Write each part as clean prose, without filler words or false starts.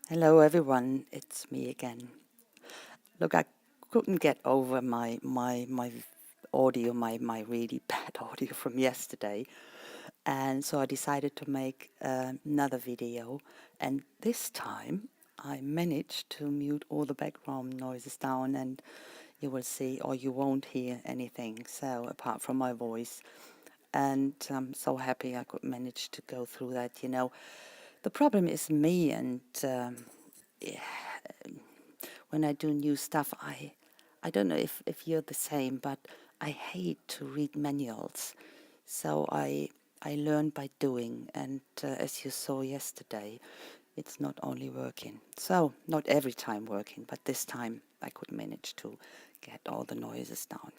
Hello everyone, it's me again. Look, I couldn't get over my audio, my really bad audio from yesterday, and so I decided to make another video. And this time I managed to mute all the background noises down, and you will see, or you won't hear anything. So apart from my voice, and I'm so happy I could manage to go through that. The problem is me, and when I do new stuff, I don't know if you're the same, but I hate to read manuals. So I learn by doing, and as you saw yesterday, it's not only working. So not every time working, but this time I could manage to get all the noises down.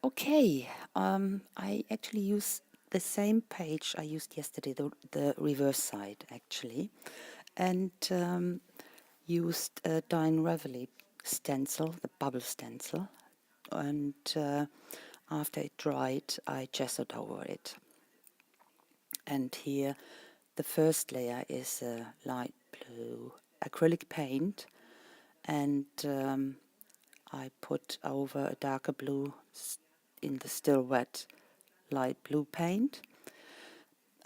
Okay, I actually use the same page I used yesterday, the reverse side actually, and used a Dine Reveille stencil, the bubble stencil, and after it dried, I gessoed over it. And here, the first layer is a light blue acrylic paint, and I put over a darker blue in the still wet light blue paint,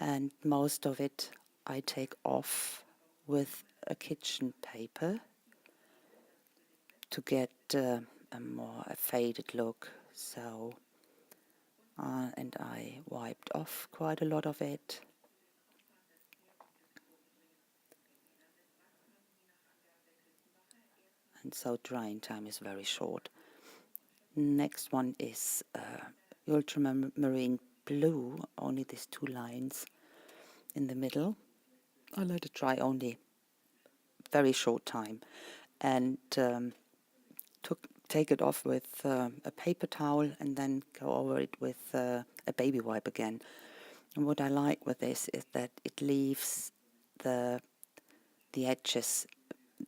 and most of it I take off with a kitchen paper to get a more faded look. So, and I wiped off quite a lot of it. And so drying time is very short. Next one is ultramarine blue, only these two lines in the middle. I let it dry only very short time, and take it off with a paper towel and then go over it with a baby wipe again. And what I like with this is that it leaves the edges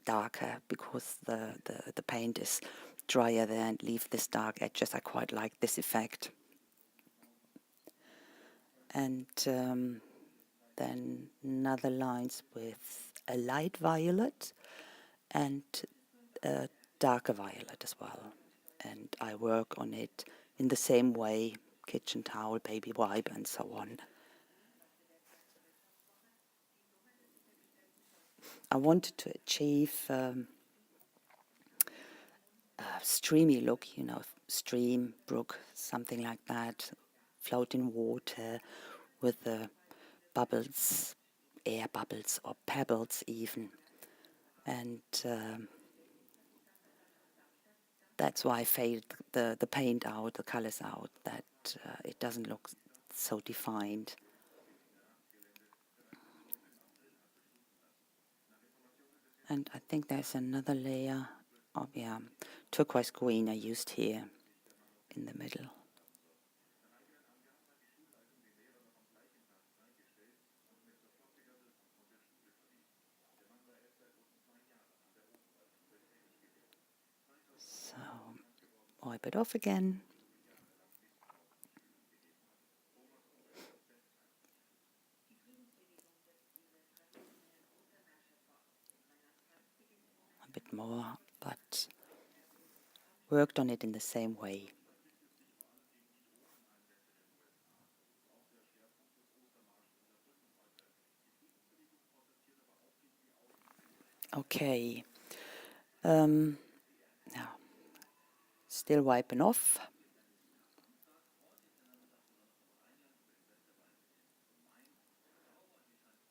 darker because the paint is drier there and leave this dark edges. I quite like this effect. And then another lines with a light violet and a darker violet as well. And I work on it in the same way, kitchen towel, baby wipe, and so on. I wanted to achieve a streamy look, stream, brook, something like that, floating water with the bubbles, air bubbles or pebbles even. And that's why I faded the paint out, the colors out, that it doesn't look so defined. And I think there's another layer of, turquoise green I used here in the middle. So, wipe it off again. A bit more, but worked on it in the same way. Okay. Now, still wiping off.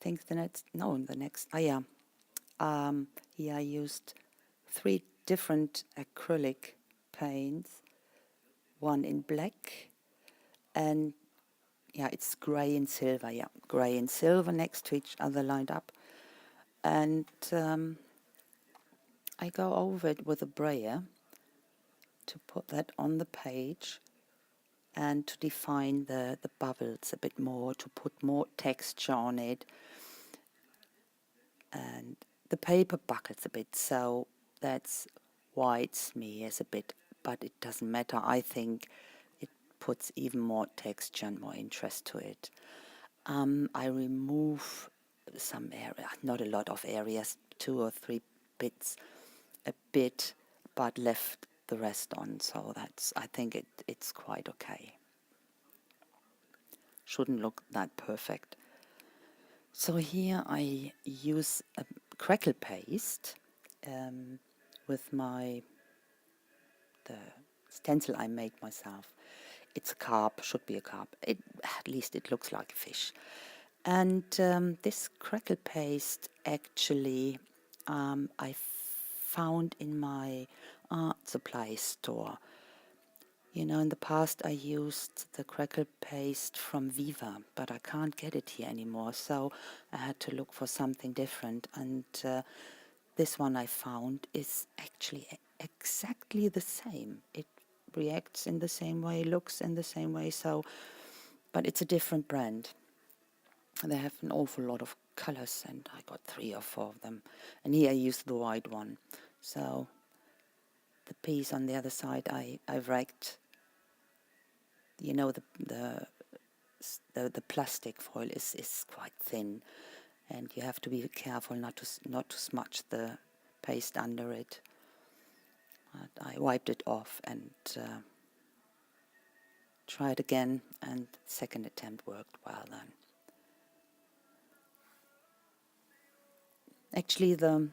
Think the next, here I used 3 different acrylic paints, one in black, and it's grey and silver, grey and silver next to each other lined up. And I go over it with a brayer to put that on the page and to define the bubbles a bit more, to put more texture on it. And the paper buckles a bit, so that's why it smears a bit, but it doesn't matter. I think it puts even more texture and more interest to it. I remove some area, not a lot of areas, 2 or 3 bits, a bit, but left the rest on. So I think it's quite okay. Shouldn't look that perfect. So here I use a crackle paste with the stencil I made myself. It's a carp, should be a carp. At least it looks like a fish. And this crackle paste actually I found in my art supply store. You know, in the past I used the crackle paste from Viva, but I can't get it here anymore, so I had to look for something different. And this one I found is actually exactly the same. It reacts in the same way, looks in the same way, but it's a different brand. They have an awful lot of colors, and I got 3 or 4 of them. And here I used the white one. So the piece on the other side I've raked. You know, the plastic foil is quite thin, and you have to be careful not to smudge the paste under it. But I wiped it off and tried again, and second attempt worked well then. Actually, the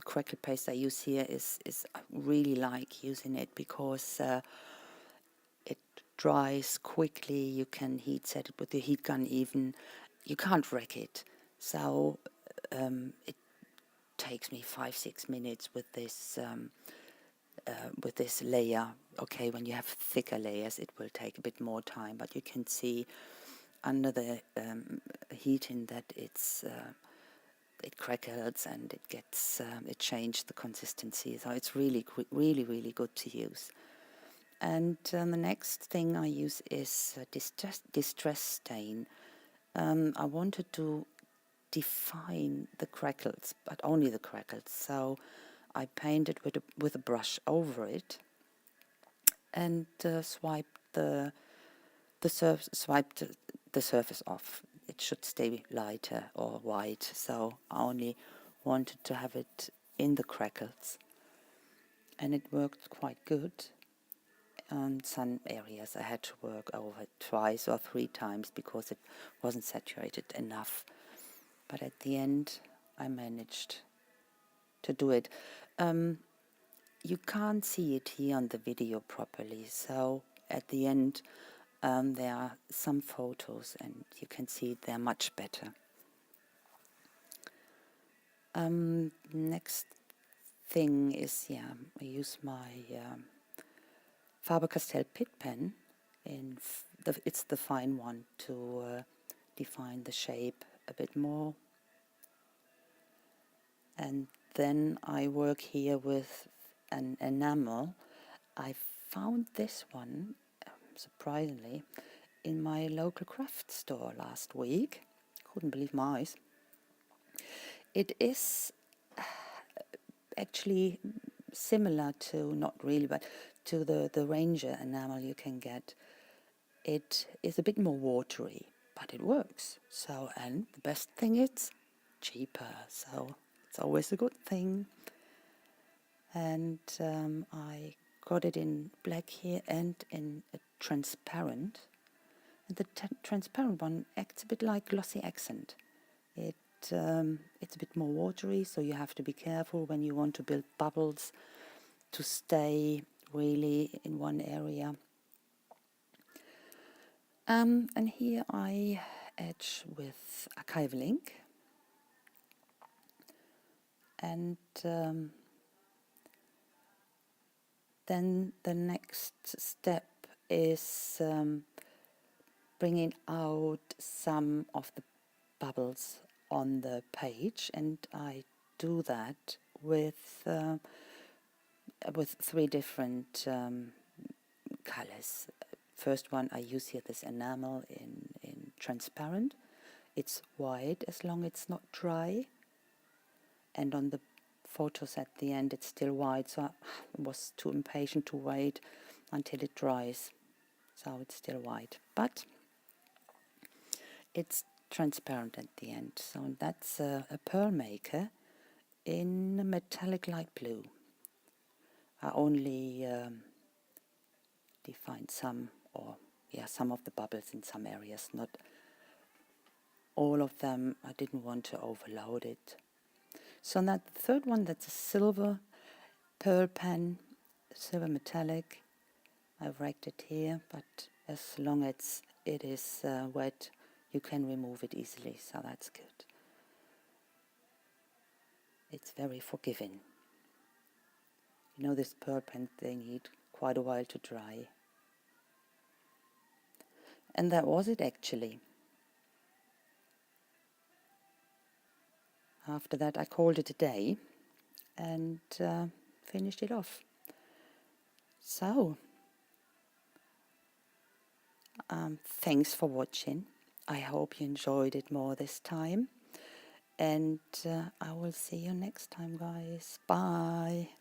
crackle paste I use here is I really like using it because it dries quickly. You can heat set it with the heat gun even. You can't wreck it. So it takes me 5-6 minutes with this layer. Okay, when you have thicker layers, it will take a bit more time, but you can see under the heating that it crackles and it gets it changed the consistency. So it's really really good to use. And the next thing I use is distress stain. I wanted to define the crackles, but only the crackles. So I painted with a brush over it and swiped the surface off. It should stay lighter or white. So I only wanted to have it in the crackles, and it worked quite good. On some areas I had to work over it 2 or 3 times because it wasn't saturated enough. But at the end I managed to do it. You can't see it here on the video properly, so at the end there are some photos and you can see they're much better. Next thing is, I use my Faber-Castell Pit Pen. It's the fine one to define the shape a bit more. And then I work here with an enamel. I found this one, surprisingly, in my local craft store last week. Couldn't believe my eyes. It is actually similar to, not really, but to the Ranger enamel you can get. It is a bit more watery, but it works. So, and the best thing is cheaper, so it's always a good thing. And I got it in black here and in a transparent. And the transparent one acts a bit like glossy accent. It's a bit more watery, so you have to be careful when you want to build bubbles to stay really in one area. And here I edge with archival ink, and then the next step is bringing out some of the bubbles on the page, and I do that with 3 different colors. First one I use here, this enamel in transparent. It's white as long as it's not dry, and on the photos at the end it's still white, so I was too impatient to wait until it dries, so it's still white. But it's transparent at the end. So that's a pearl maker in a metallic light blue. I only defined some of the bubbles in some areas, not all of them. I didn't want to overload it. So now the third one, that's a silver pearl pen, silver metallic. I've racked it here, but as long as it is wet, you can remove it easily, so that's good. It's very forgiving. You know, this pearl pen, they need quite a while to dry. And that was it actually. After that I called it a day and finished it off. So, thanks for watching. I hope you enjoyed it more this time. And I will see you next time, guys. Bye.